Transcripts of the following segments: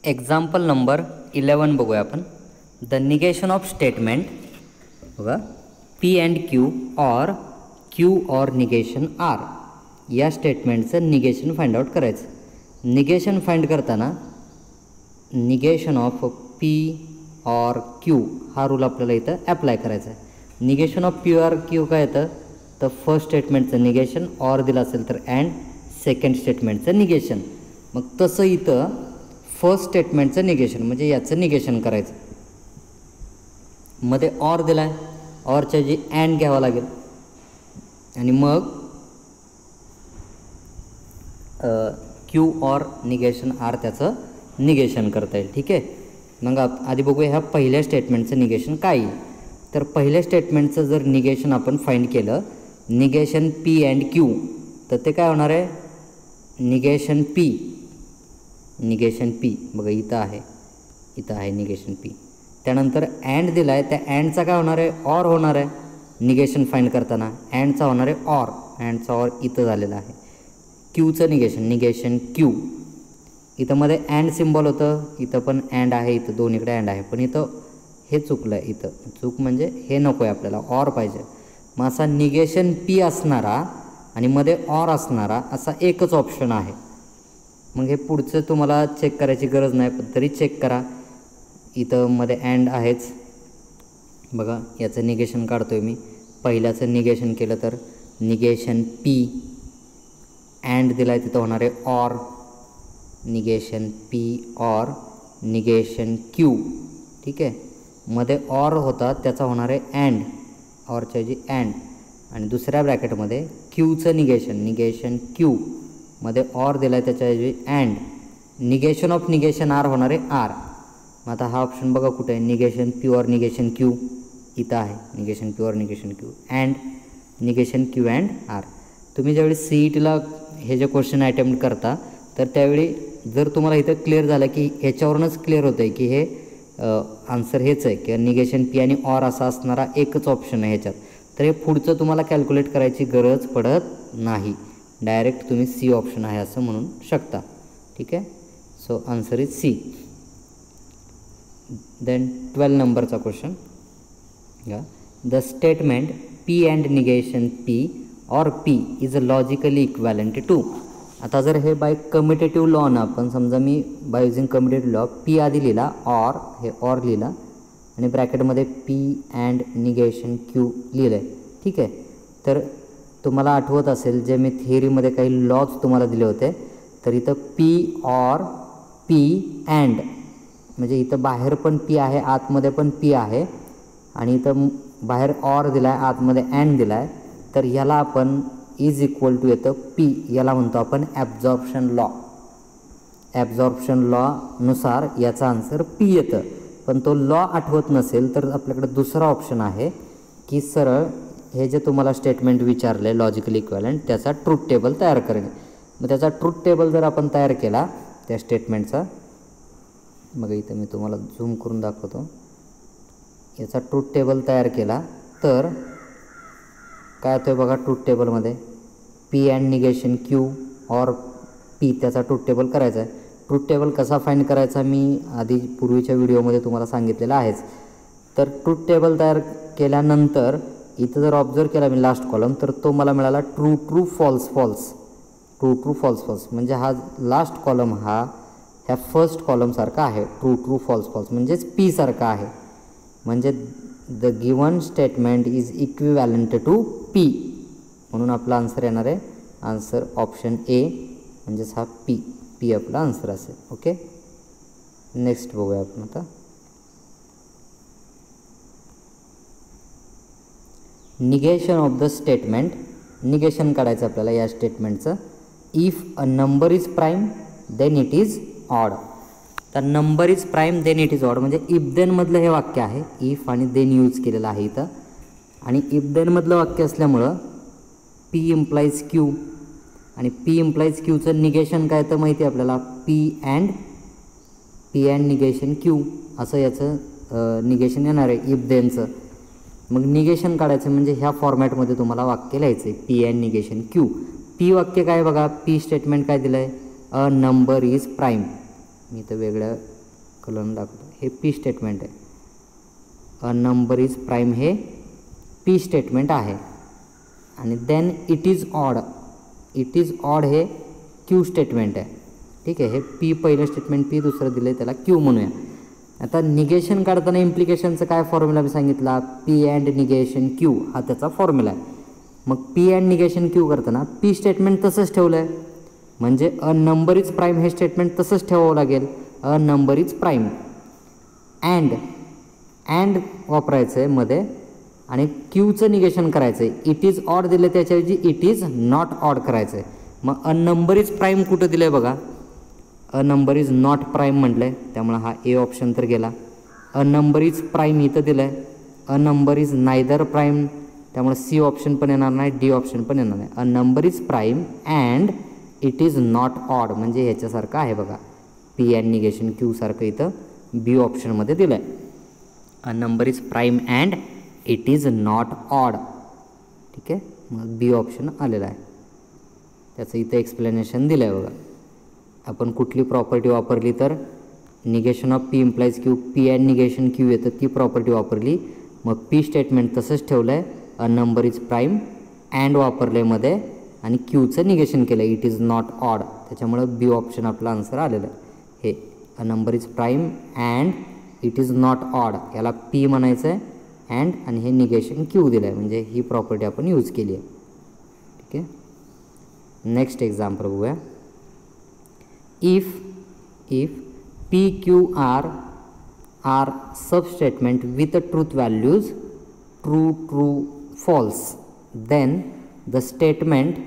Example number 11 बघूया आपण. The negation of statement बघा P and Q or negation R या स्टेटमेंटचं निगेशन फाइंड आउट करायचं. निगेशन फाइंड करताना negation of P or Q हा रूल आपल्याला इथं ॲप्लाय करायचा आहे. Negation of P or Q काय येतं तर फर्स्ट स्टेटमेंटचं निगेशन ऑर दिलं असेल तर अँड सेकंड स्टेटमेंटचं निगेशन. मग तसं इथं फर्स्ट स्टेटमेंटचं निगेशन म्हणजे याचं निगेशन करायचं. मध्ये ऑर दिला आहे, ऑरच्या ऐवजी अँड घ्यावा लागेल आणि मग क्यू ऑर निगेशन आर त्याचं निगेशन करता येईल. ठीक आहे. मग आधी बघूया ह्या पहिल्या स्टेटमेंटचं निगेशन काय आहे. तर पहिल्या स्टेटमेंटचं जर निगेशन आपण फाइंड केलं निगेशन पी अँड क्यू तर ते काय होणार आहे निगेशन पी बघा इथं आहे निगेशन पी. त्यानंतर अँड दिला आहे त्या अँडचा काय होणार आहे ऑर होणार आहे. निगेशन फाइंड करताना अँडचा होणार आहे ऑर, अँडचा ऑर इथं झालेला आहे. क्यूचं निगेशन क्यू इथं मध्ये अँड सिम्बॉल होतं, इथं पण अँड आहे, इथं दोन्हीकडे अँड आहे पण इथं हे चुकलं आहे. इथं चूक म्हणजे हे नको आहे आपल्याला ऑर पाहिजे. मग असा निगेशन पी असणारा आणि मध्ये ऑर असणारा असा एकच ऑप्शन आहे. मग हे पुढचं तुम्हाला चेक करायची गरज नाही पण तरी चेक करा. इथं मध्ये अँड आहेच बघा. याचं निगेशन काढतो आहे मी. पहिल्याचं निगेशन केलं तर निगेशन पी अँड दिला आहे तिथं होणार आहे or negation P or negation Q. ठीक आहे. मध्ये ऑर होता त्याचा होणार आहे अँड, ऑरच्या ऐवजी अँड आणि दुसऱ्या ब्रॅकेटमध्ये क्यूचं निगेशन क्यू मध्ये ऑर दिला आहे त्याच्याऐवजी and negation of negation R होणार आहे आर. मग आता हा ऑप्शन बघा कुठे आहे negation P or negation Q इथं आहे. Negation P or negation Q and negation Q and R. तुम्ही ज्यावेळी CETला हे जे क्वेश्चन अटेम्प्ट करता तर त्यावेळी जर तुम्हाला इथं क्लिअर झालं की ह्याच्यावरूनच क्लिअर होतं आहे की हे आन्सर हेच आहे किंवा निगेशन पी आणि ऑर असा असणारा एकच ऑप्शन आहे ह्याच्यात तर हे पुढचं तुम्हाला कॅल्क्युलेट करायची गरज पडत नाही. डायरेक्ट तुम्ही सी ऑप्शन आहे असं म्हणू शकता. ठीक आहे. So answer is C. Then 12 नंबरचा क्वेश्चन घ्या. The statement P and negation P or P is a logically equivalent to. आता जर हे बाय कम्युटेटिव्ह लॉ ना आपण समजा मी by using commutative law P आधी लिहिला ऑर हे ऑर लिहिला आणि ब्रॅकेटमध्ये पी अँड निगेशन क्यू लिहिलं आहे. ठीक आहे. तर तुम्हाला आठवत असेल जे मी थिअरीमध्ये काही लॉज तुम्हाला दिले होते तर इथं पी ऑर पी अँड म्हणजे इथं बाहेर पण पी आहे आतमध्ये पण पी आहे आणि इथं बाहेर ऑर दिला आहे आतमध्ये अँड दिला आहे. तर ह्याला आपण इज इक्वल टू येतं पी, याला म्हणतो आपण ॲब्झॉर्प्शन लॉ. ॲब्झॉर्प्शन लॉनुसार याचा आन्सर पी येतं. पण तो लॉ आठवत नसेल तर आपल्याकडे दुसरा ऑप्शन आहे की सरळ हे जे तुम्हाला स्टेटमेंट विचारले लॉजिकली इक्वॅलंट त्याचा ट्रूथ टेबल तयार करणे. मग त्याचा ट्रूथ टेबल जर आपण तयार केला त्या स्टेटमेंटचा मग इथं मी तुम्हाला झूम करून दाखवतो. याचा ट्रूथ टेबल तयार केला तर काय होतं बघा ट्रूथ टेबलमध्ये P and negation Q or P त्याचा ट्रूथ टेबल करायचा आहे. ट्रूथ टेबल कसा फाइंड करायचा मी आधी पूर्वीच्या व्हिडिओमध्ये तुम्हाला सांगितलेलं आहेच. तर ट्रूथ टेबल तयार केल्यानंतर इथं जर ऑब्झर्व केला मी लास्ट कॉलम तर तो मला मिळाला ट्रू फॉल्स म्हणजे हा लास्ट कॉलम ह्या फर्स्ट कॉलमसारखा आहे. ट्रू फॉल्स म्हणजेच पी सारखा आहे. म्हणजे the given statement is equivalent to P म्हणून आपला आन्सर येणार आहे आन्सर ऑप्शन ए म्हणजेच हा पी आपला आन्सर असेल. ओके. नेक्स्ट बघूया आपण आता. Negation of the statement negation काढायचं आपल्याला या स्टेटमेंटचं. If a number is prime then it is odd. तर number is prime then it is odd म्हणजे इफ देनमधलं हे वाक्य आहे. इफ आणि देन यूज केलेलं आहे इथं आणि इफ देनमधलं वाक्य असल्यामुळं पी इम्प्लाइज क्यू आणि पी इम्प्लाइज क्यूचं निगेशन काय तर माहिती आहे आपल्याला पी अँड निगेशन क्यू असं याचं निगेशन येणार आहे इफ देनचं. मग निगेशन काढायचं म्हणजे ह्या फॉर्मॅटमध्ये तुम्हाला वाक्य लिहायचं आहे P and negation Q. P वाक्य काय बघा पी स्टेटमेंट काय दिलं आहे अ नंबर इज प्राईम मी इथं वेगळ्या कलरनं दाखवतो. हे पी स्टेटमेंट आहे. अ नंबर इज प्राईम हे पी स्टेटमेंट आहे. आणि then it is odd. It is odd हे क्यू स्टेटमेंट आहे. ठीक आहे. हे पी पहिलं स्टेटमेंट पी, दुसरं दिलं आहे त्याला क्यू म्हणूया. आता निगेशन काढताना इम्प्लिकेशनचं काय फॉर्म्युला मी सांगितला, पी अँड निगेशन क्यू हा त्याचा फॉर्म्युला आहे. मग पी अँड निगेशन क्यू करताना पी स्टेटमेंट तसंच ठेवलं आहे, म्हणजे अ नंबर इज प्राईम हे स्टेटमेंट तसंच ठेवावं लागेल. अ नंबर इज प्राईम. अँड वापरायचं आहे मध्ये आणि क्यूचं निगेशन करायचं आहे. इट इज ऑड दिलं त्याच्याऐवजी इट इज नॉट ऑड करायचं आहे. मग अ नंबर इज प्राईम कुठं दिलं आहे बघा, अ नंबर इज नॉट प्राईम म्हटलं आहे, त्यामुळं हा ए ऑप्शन तर गेला. अ नंबर इज प्राईम इथं दिलं आहे. A number is neither prime, त्यामुळे सी ऑप्शन पण येणार नाही, डी ऑप्शन पण येणार नाही. अ number is prime and it is not odd, म्हणजे ह्याच्यासारखं आहे बघा, पी अँड निगेशन क्यू सारखं इथं बी ऑप्शनमध्ये दिलं आहे. A number is prime and it is not odd. ठीक आहे. मग बी ऑप्शन आलेलं आहे. त्याचं इथं एक्सप्लेनेशन दिलं आहे बघा. आपण कुठली प्रॉपर्टी वापरली तर negation of P implies Q, P and negation Q येतं, ती प्रॉपर्टी वापरली. मग पी स्टेटमेंट तसंच ठेवलं आहे. A number is prime and वापरले मध्ये आणि क्यूचं निगेशन केलं, इट इज नॉट ऑड. त्याच्यामुळं बी ऑप्शन आपला आन्सर आलेलं आहे. हे अ number is prime and it is not odd, याला पी म्हणायचं आहे अँड, आणि हे निगेशन क्यू दिलं आहे, म्हणजे ही प्रॉपर्टी आपण यूज केली आहे. ठीक आहे. नेक्स्ट एक्झाम्पल बघूया. if p q r are substatement with the truth values true false, then the statement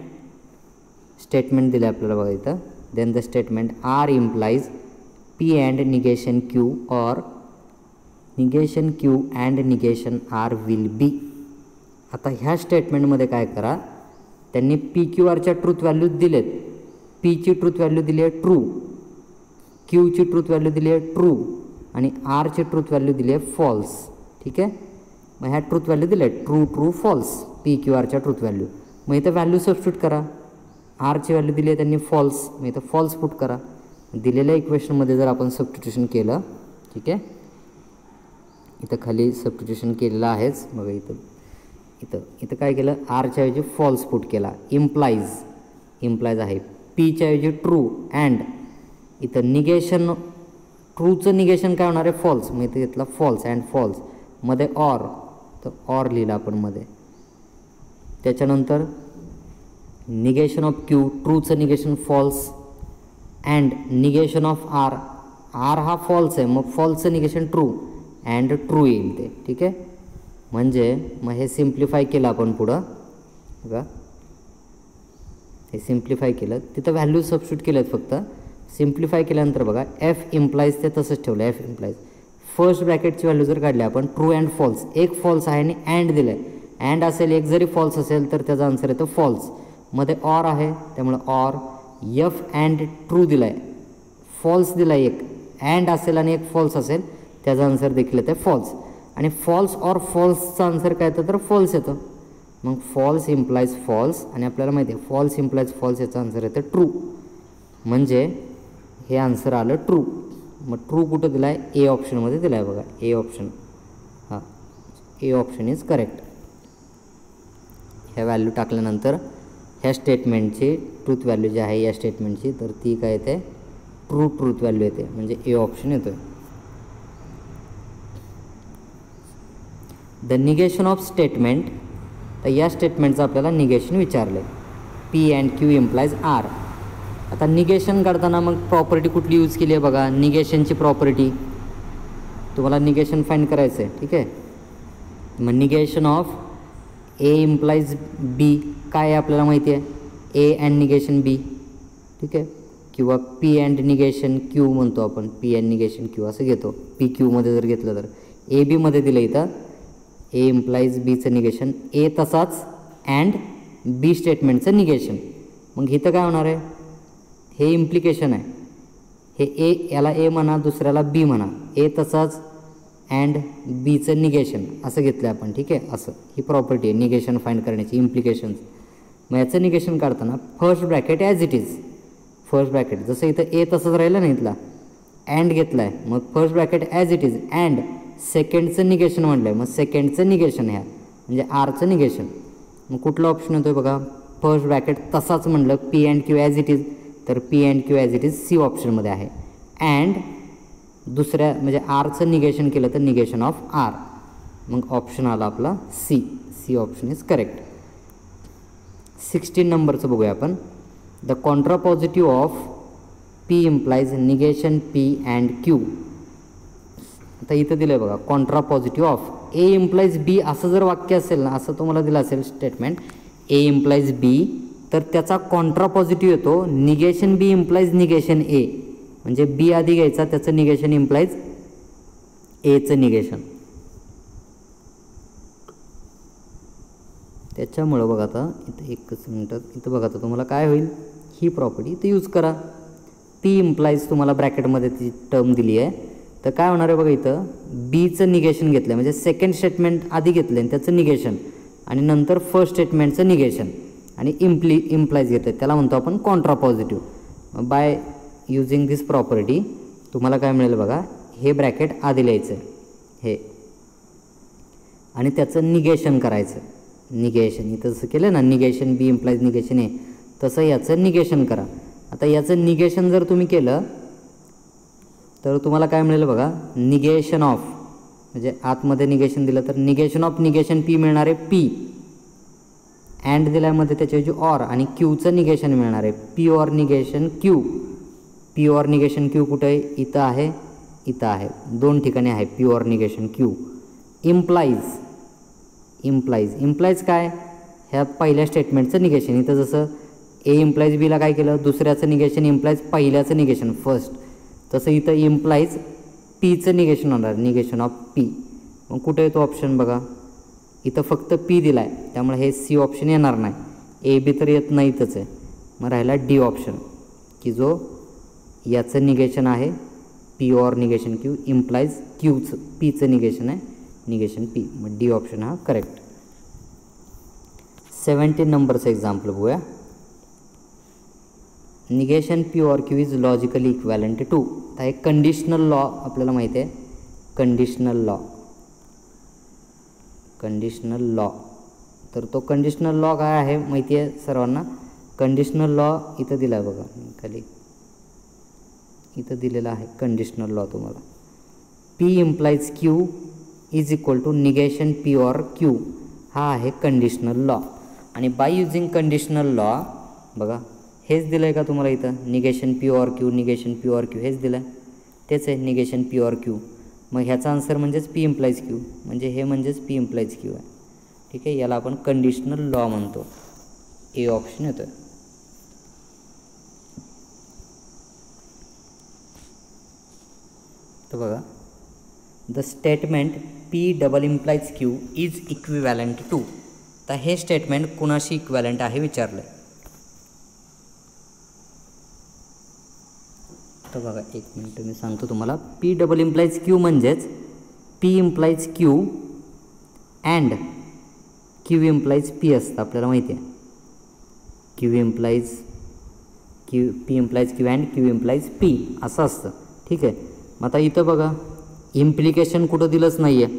दिलं आपल्याला बघा इथं, then the statement r implies p and negation q or negation q and negation r will be. आता ह्या स्टेटमेंटमध्ये काय करा, त्यांनी पी क्यू आरच्या ट्रूथ व्हॅल्यूज दिलेत. पीची ट्रूथ व्हॅल्यू दिली आहे ट्रू, क्यूची ट्रूथ व्हॅल्यू दिली आहे ट्रू आणि आरची ट्रूथ व्हॅल्यू दिली आहे फॉल्स. ठीक आहे. मग ह्या ट्रूथ व्हॅल्यू दिल्या आहेत ट्रू फॉल्स, पी क्यू आरच्या ट्रूथ व्हॅल्यू. मग इथं व्हॅल्यू सबस्टिट्यूट करा. आरची व्हॅल्यू दिली आहे त्यांनी फॉल्स, मग इथं फॉल्स पुट करा. दिलेल्या इक्वेशनमध्ये जर आपण सबस्टिट्यूशन केलं, ठीक आहे, इथं खाली सबस्टिट्यूशन केलेलं आहेच. मग इथं काय केलं, आरच्या ऐवजी फॉल्स पुट केला. इम्प्लाइज आहे, पीच्या ऐवजी ट्रू अँड इथं निगेशन, ट्रूचं निगेशन काय होणार आहे फॉल्स, मग इथं घेतला फॉल्स अँड फॉल्स, मध्ये ऑर, तर ऑर लिहिला आपण मध्ये. त्याच्यानंतर निगेशन ऑफ क्यू, ट्रूचं negation false and negation of R, R हा फॉल्स आहे मग फॉल्सचं निगेशन ट्रू अँड ट्रू येईल ते. ठीक आहे. म्हणजे मग हे सिम्प्लिफाय केलं आपण पुढं बघा, हे सिम्प्लिफाय केलं, तिथं व्हॅल्यू सबस्टिट्यूट केलेत फक्त. सिम्प्लिफाय केल्यानंतर बघा एफ इम्प्लाइज ते तसंच ठेवलं. एफ इम्प्लाइज फर्स्ट ब्रॅकेटची व्हॅल्यू जर काढली आपण ट्रू अँड फॉल्स, एक फॉल्स आहे आणि अँड दिलं आहे, अँड असेल एक जरी फॉल्स असेल तर त्याचा आन्सर येतो फॉल्स. मध्ये ऑर आहे त्यामुळे ऑर, एफ अँड ट्रू दिला आहे, फॉल्स दिला आहे एक, अँड असेल आणि एक फॉल्स असेल त्याचा आन्सर देखील येतं फॉल्स. आणि फॉल्स ऑर फॉल्सचा आन्सर काय येतं तर फॉल्स येतं. मग फॉल्स इम्प्लाइज फॉल्स आणि आपल्याला माहिती आहे फॉल्स इम्प्लाइज फॉल्स याचा आन्सर येतं ट्रू, म्हणजे हे आन्सर आलं ट्रू. मग ट्रू कुठं दिला आहे, ए ऑप्शनमध्ये दिला आहे बघा, ए ऑप्शन. हां, ए ऑप्शन इज करेक्ट. ह्या व्हॅल्यू टाकल्यानंतर ह्या स्टेटमेंटची ट्रूथ व्हॅल्यू जी आहे या स्टेटमेंटची, तर ती काय येते ट्रूथ व्हॅल्यू येते, म्हणजे ए ऑप्शन येतो आहे. द निगेशन ऑफ स्टेटमेंट, तर या स्टेटमेंटचं आपल्याला निगेशन विचारलं आहे. P and Q implies R. आता निगेशन करताना मग प्रॉपर्टी कुठली यूज केली आहे बघा, निगेशनची प्रॉपर्टी. तुम्हाला निगेशन फाइंड करायचं आहे. ठीक आहे. मग negation of A implies B काय आहे आपल्याला माहिती आहे, ए अँड निगेशन बी. ठीक आहे. किंवा पी अँड निगेशन क्यू म्हणतो आपण, पी अँड निगेशन क्यू असं घेतो. पी क्यूमध्ये जर घेतलं तर ए बीमध्ये दिलं इथं ए इम्प्लाइज बीचं निगेशन, ए तसाच अँड बी स्टेटमेंटचं निगेशन. मग इथं काय होणार आहे, हे इम्प्लिकेशन आहे, हे ए याला ए म्हणा दुसऱ्याला बी म्हणा, ए तसाच अँड बीचं निगेशन असं घेतलं आपण. ठीक आहे. असं ही प्रॉपर्टी आहे निगेशन फाइंड करण्याची, इम्प्लिकेशन्स. मग याचं निगेशन काढताना first bracket as it is, first bracket जसं इथं ए तसंच राहिलं ना इथला, अँड घेतला आहे, मग first bracket as it is and सेकंडचं निगेशन म्हटलं आहे, मग सेकंडचं निगेशन ह्या म्हणजे आरचं निगेशन. मग कुठला ऑप्शन येतो आहे बघा, फर्स्ट ब्रॅकेट तसाच म्हटलं P and Q as it is, तर P and Q as it is C ऑप्शनमध्ये आहे. अँड दुसऱ्या म्हणजे आरचं निगेशन केलं तर निगेशन ऑफ आर, मग ऑप्शन आला आपला C. C option is correct. 16 नंबरचं बघूया आपण. The contrapositive of P implies negation P and Q. आता इथं दिलं आहे बघा, contrapositive of A implies B असं जर वाक्य असेल ना, असं तुम्हाला दिलं असेल स्टेटमेंट ए इम्प्लाइज बी, तर त्याचा कॉन्ट्रापॉझिटिव्ह येतो निगेशन बी इम्प्लाइज निगेशन ए, म्हणजे बी आधी घ्यायचा, त्याचं निगेशन इम्प्लाइज एचं निगेशन. त्याच्यामुळं बघा आता इथं एकच मिनटात इथं बघा आता तुम्हाला काय होईल, ही प्रॉपर्टी इथं यूज करा. पी इम्प्लाइज तुम्हाला ब्रॅकेटमध्ये ती टर्म दिली आहे, तर काय होणार आहे बघा, इथं बीचं निगेशन घेतलं आहे म्हणजे सेकंड स्टेटमेंट आधी घेतलं आहे त्याचं निगेशन, आणि नंतर फर्स्ट स्टेटमेंटचं निगेशन, आणि इम्प्लाइज घेतलं आहे, त्याला म्हणतो आपण contrapositive. By using this property तुम्हाला काय मिळेल बघा, हे ब्रॅकेट आधी लिहायचं हे, आणि त्याचं निगेशन करायचं. निगेशन इथं जसं केलं ना, निगेशन बी इम्प्लाइज निगेशन ए, तसं याचं निगेशन करा. आता याचं निगेशन जर तुम्ही केलं तर तुम्हाला काय मिळेल बघा, निगेशन ऑफ म्हणजे आतमध्ये निगेशन दिलं तर निगेशन ऑफ निगेशन पी मिळणार आहे पी, अँड दिल्यामध्ये त्याच्याऐवजी ऑर, आणि क्यूचं निगेशन मिळणार आहे P or negation Q. P or negation Q कुठं आहे, इथं आहे, इथं आहे, दोन ठिकाणी आहे P or negation Q. Implies काय, ह्या पहिल्या स्टेटमेंटचं निगेशन, इथं जसं ए इम्प्लाइज बीला काय केलं, दुसऱ्याचं निगेशन इम्प्लाइज पहिल्याचं निगेशन फर्स्ट, तसं इथं इम्प्लाइज पीचं निगेशन होणार, निगेशन ऑफ पी. मग कुठं येतो ऑप्शन बघा, इथं फक्त पी दिला आहे, त्यामुळे हे सी ऑप्शन येणार नाही, ए बी तर येत नाही इथंच आहे. मग राहिला डी ऑप्शन, की जो याचं निगेशन आहे P or negation Q, implies क्यूचं पीचं निगेशन आहे निगेशन पी, मग डी ऑप्शन हा करेक्ट. 17 नंबरचं एक्झाम्पल बघूया. Negation P or Q is logically equivalent to. आता हे कंडिशनल लॉ आपल्याला माहिती आहे, कंडिशनल लॉ. तर तो कंडिशनल लॉ काय आहे माहिती आहे सर्वांना. कंडिशनल लॉ इथं दिला आहे बघा खाली, इथं दिलेला आहे कंडिशनल लॉ तुम्हाला. P implies Q is equal to negation P or Q, हा आहे कंडिशनल लॉ. आणि बाय युजिंग कंडिशनल लॉ बघा हेच दिलं आहे का तुम्हाला इथं, negation P or Q, negation P or Q हेच दिलं आहे, तेच आहे निगेशन पी ऑर क्यू. मग ह्याचा आन्सर म्हणजेच पी इम्प्लाइज क्यू, म्हणजे हे म्हणजेच पी इम्प्लाइज क्यू आहे. ठीक आहे, याला आपण कंडिशनल लॉ म्हणतो. ए ऑप्शन येतो आहे. तर बघा, the statement P double implies Q is equivalent to. तर हे स्टेटमेंट कुणाशी इक्वॅलंट आहे विचारलं आहे. तर बघा एक मिनटं मी सांगतो तुम्हाला. पी डबल इम्प्लाइज क्यू म्हणजेच P implies Q and Q implies P असतं, आपल्याला माहिती आहे. P implies Q and Q implies P असं असतं. ठीक आहे, मग आता इथं बघा इम्प्लिकेशन कुठं दिलंच नाही आहे,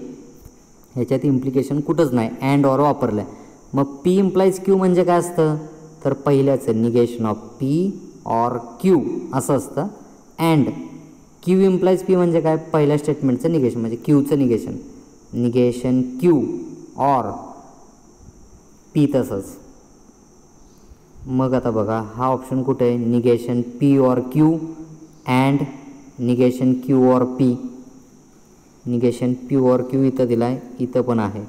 ह्याच्यात इम्प्लिकेशन कुठंच नाही, अँड ऑर वापरलं आहे. मग पी इम्प्लाइज क्यू म्हणजे काय असतं, तर पहिल्याचं negation of P or Q असं असतं. अँड क्यू इम्प्लाइज पी म्हणजे काय, पहिल्या स्टेटमेंटचं निगेशन म्हणजे क्यूचं निगेशन क्यू ऑर पी तसंच. मग आता बघा हा ऑप्शन कुठे आहे, negation P or Q and negation Q or P. Negation P or Q इथं दिला आहे, इथं पण आहे.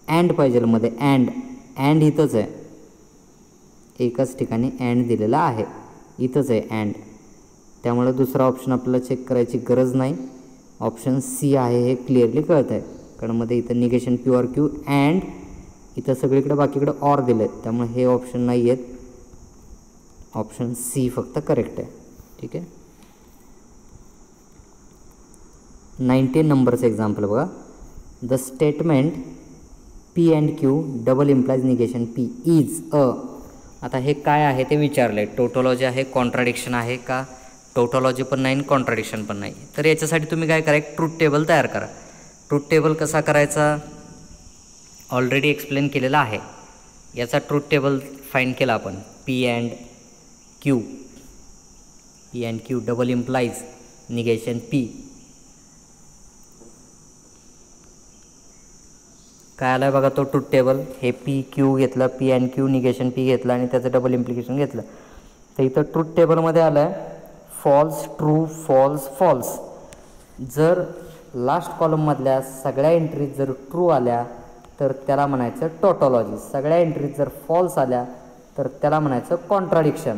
अँड पाहिजे मध्ये, अँड इथंच आहे, एकाच ठिकाणी अँड दिलेला आहे, इथंच आहे अँड. त्यामुळे दुसरा ऑप्शन आपल्याला चेक करायची गरज नाही, ऑप्शन सी आहे हे क्लिअरली कळत आहे. कारण मध्ये इथं negation P or Q and इथं सगळीकडे बाकीकडे ऑर दिलं आहे, त्यामुळे हे ऑप्शन नाही आहेत, ऑप्शन सी फक्त करेक्ट आहे. ठीक आहे. 19 नंबरचं एक्झाम्पल बघा. The statement P and Q double implies negation P is अ. आता हे काय आहे ते विचारलं आहे, टोटोलॉजी आहे, कॉन्ट्राडिक्शन आहे का टोटॉलॉजी पण नाही आणि कॉन्ट्राडिक्शन पण नाही. तर याच्यासाठी तुम्ही काय करा, एक ट्रूथ टेबल तयार करा. ट्रूथ टेबल कसा करायचा ऑलरेडी एक्सप्लेन केलेला आहे. याचा ट्रूथ टेबल फाइंड केला आपण, P and Q double implies negation P. काय आलं बघा तो ट्रूथ टेबल. हे पी क्यू घेतलं, P and Q negation P घेतलं आणि त्याचं डबल इम्प्लिकेशन घेतलं. तर इथं ट्रूथ टेबलमध्ये आलं आहे फॉल्स ट्रू फॉल्स फॉल्स. जर लास्ट कॉलममधल्या सगळ्या एंट्रीज जर ट्रू आल्या तर त्याला म्हणायचं टोटॉलॉजी. सगळ्या एंट्रीज जर फॉल्स आल्या तर त्याला म्हणायचं कॉन्ट्राडिक्शन.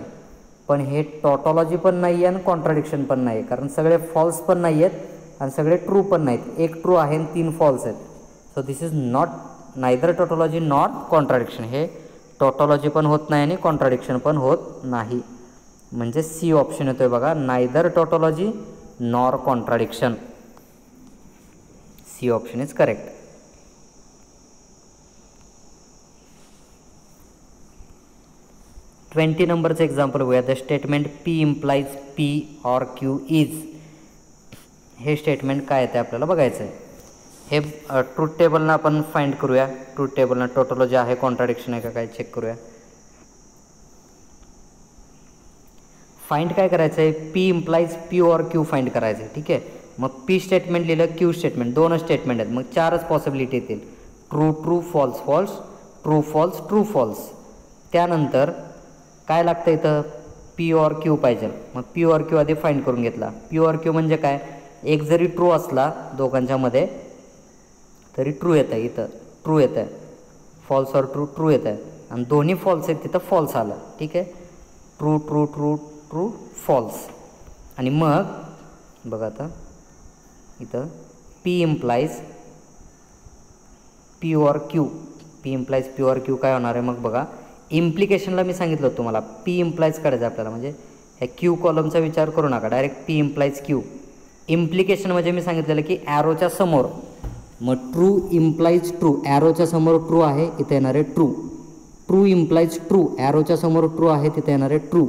पण हे टोटॉलॉजी पण नाही आहे आणि कॉन्ट्राडिक्शन पण नाही आहे, कारण सगळे फॉल्स पण नाही आहेत आणि सगळे ट्रू पण नाहीत. एक ट्रू आहे आणि 3 फॉल्स आहेत. So this is not neither tautology not contradiction. हे टोटॉलॉजी पण होत नाही आणि कॉन्ट्राडिक्शन पण होत नाही. म्हणजे सी ऑप्शन येतोय बघा, neither tautology nor contradiction. C option is correct. Twenty नंबरचं एक्झाम्पल बघूया. The statement P implies P or Q is. हे स्टेटमेंट काय आहे ते आपल्याला बघायचं आहे. हे ट्रूथ टेबलनं आपण फाइंड करूया. ट्रूथ टेबलनं टोटॉलॉजी आहे कॉन्ट्राडिक्शन आहे का काय चेक करूया. फाइंड काय करायचं आहे, P implies P or Q find करायचं आहे. ठीक आहे. मग पी स्टेटमेंट लिहिलं, क्यू स्टेटमेंट, 2 स्टेटमेंट आहेत. मग 4च पॉसिबिलिटी येतील. True true false false, true false true false. त्यानंतर काय लागतं इथं, पी ऑर क्यू पाहिजे. मग पी ऑर क्यू आधी फाइंड करून घेतला. पी ऑर क्यू म्हणजे काय, एक जरी ट्रू असला दोघांच्यामध्ये तरी ट्रू येतं आहे. इथं ट्रू येतं आहे, फॉल्स ऑर ट्रू ट्रू येतं आहे. आणि दोन्ही फॉल्स आहेत तिथं फॉल्स आलं. ठीक आहे. True true true true false. आणि मग बघा आता इथं P implies P or Q, P implies P or Q काय होणार आहे. मग बघा इम्प्लिकेशनला मी सांगितलं तुम्हाला पी इम्प्लाइज काढायचं आपल्याला. म्हणजे ह्या क्यू कॉलमचा विचार करू नका, direct P implies Q. Implication म्हणजे मी सांगितलेलं की ॲरोच्या समोर. मग ट्रू इम्प्लाइज ट्रू, ॲरोच्या समोर ट्रू आहे, इथे येणार आहे ट्रू. ट्रू इम्प्लाइज ट्रू, ॲरोच्या समोर ट्रू आहे, तिथे येणार आहे ट्रू.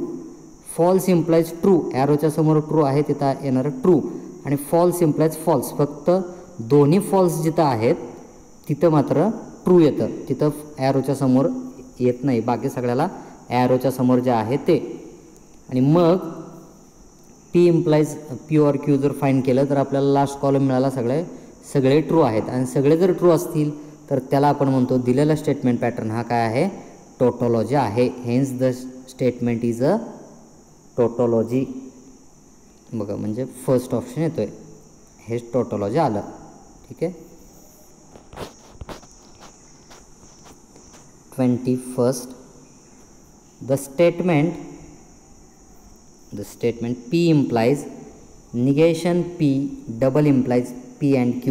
फॉल्स इम्प्लाइज ट्रू, ॲरोच्या समोर ट्रू आहे, तिथं येणार आहे ट्रू. आणि फॉल्स इम्प्लाइज फॉल्स. फक्त दोन्ही फॉल्स जिथं आहेत तिथं मात्र ट्रू येतं, तिथं ॲरोच्या समोर येत नाही. बाकी सगळ्याला ॲरोच्या समोर जे आहे ते. आणि मग P implies P or Q जर फाइंड केलं तर आपल्याला लास्ट कॉलम मिळाला सगळे ट्रू आहेत. आणि सगळे जर ट्रू असतील तर त्याला आपण म्हणतो दिलेला स्टेटमेंट पॅटर्न हा काय आहे, टोटॉलॉजी आहे. Hence the statement is a tautology. बघा म्हणजे फर्स्ट ऑप्शन येतोय, हेच टोटॉलॉजी आलं. ठीक आहे. 21st, the statement P implies negation P double implies P and Q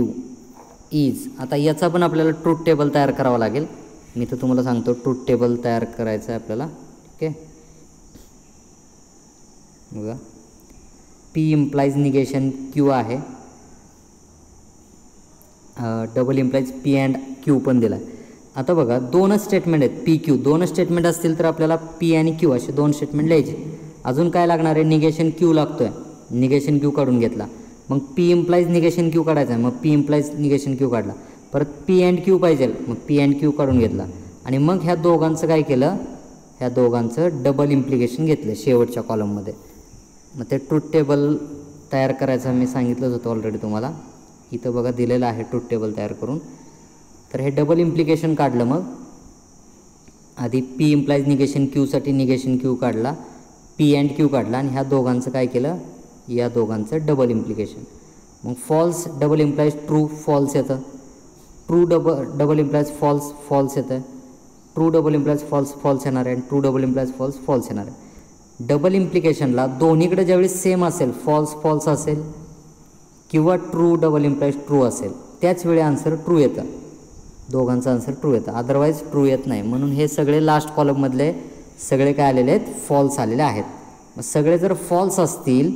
is. आता याचा पण आपल्याला ट्रूथ टेबल तयार करावं लागेल. मी तर तुम्हाला सांगतो ट्रूथ टेबल तयार करायचं आहे आपल्याला. ठीक आहे. बघा P implies negation Q आहे, double implies P and Q पण दिला आहे. आता बघा 2 स्टेटमेंट आहेत पी क्यू. 2 स्टेटमेंट असतील तर आपल्याला पी आणि क्यू असे 2 स्टेटमेंट लिहायचे. अजून काय लागणार आहे, निगेशन क्यू लागतो आहे, निगेशन क्यू काढून घेतला. मग पी इम्प्लाइज निगेशन क्यू काढायचा आहे, मग पी इम्प्लाइज निगेशन क्यू काढला. परत पी अँड क्यू पाहिजे, मग पी अँड क्यू काढून घेतला. आणि मग ह्या दोघांचं काय केलं, ह्या दोघांचं डबल इम्प्लिकेशन घेतलं शेवटच्या कॉलममध्ये. मग ते ट्रूथ टेबल तयार करायचं मी सांगितलंच होतं ऑलरेडी तुम्हाला. इथं बघा दिलेलं आहे ट्रूथ टेबल तयार करून. तर हे डबल इम्प्लिकेशन काढलं. मग आधी पी इम्प्लाइज निगेशन क्यूसाठी निगेशन क्यू काढला, पी अँड क्यू काढला आणि ह्या दोघांचं काय केलं, या दोघांचं डबल इम्प्लिकेशन. मग false double implies true false येतं, true double implies false false येतं, true double implies false false येणार आहे आणि true double implies false false येणार आहे. डबल इम्प्लिकेशनला दोन्हीकडे ज्यावेळी सेम असेल, फॉल्स फॉल्स असेल किंवा ट्रू डबल इम्प्लाइज ट्रू असेल, त्याच वेळी आन्सर ट्रू येतं, दोघांचं आन्सर ट्रू येतं. अदरवाईज ट्रू येत नाही. म्हणून हे सगळे लास्ट कॉलममधले सगळे काय आलेले आहेत, फॉल्स आलेले आहेत. मग सगळे जर फॉल्स असतील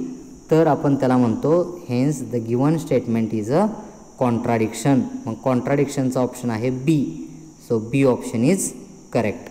तर आपण त्याला म्हणतो hence the given statement is a contradiction. मग कॉन्ट्राडिक्शनचा ऑप्शन आहे B. So B option is correct.